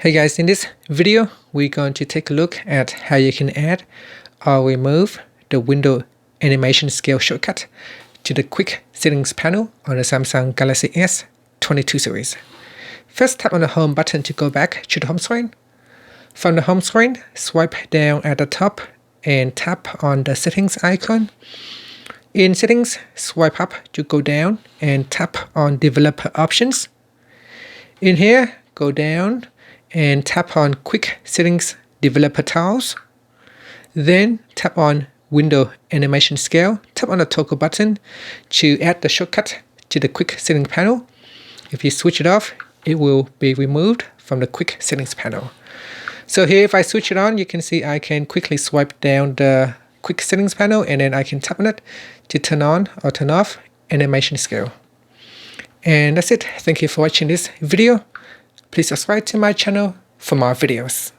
Hey guys, in this video, we're going to take a look at how you can add or remove the window animation scale shortcut to the quick settings panel on the Samsung Galaxy S22 series. First, tap on the home button to go back to the home screen. From the home screen, swipe down at the top and tap on the settings icon. In settings, swipe up to go down and tap on developer options. In here, go down and tap on Quick Settings Developer Tiles. Then tap on Window Animation Scale. Tap on the toggle button to add the shortcut to the Quick Settings panel. If you switch it off, it will be removed from the Quick Settings panel. So here, if I switch it on, you can see I can quickly swipe down the Quick Settings panel and then I can tap on it to turn on or turn off Animation Scale. And that's it. Thank you for watching this video. Please subscribe to my channel for more videos.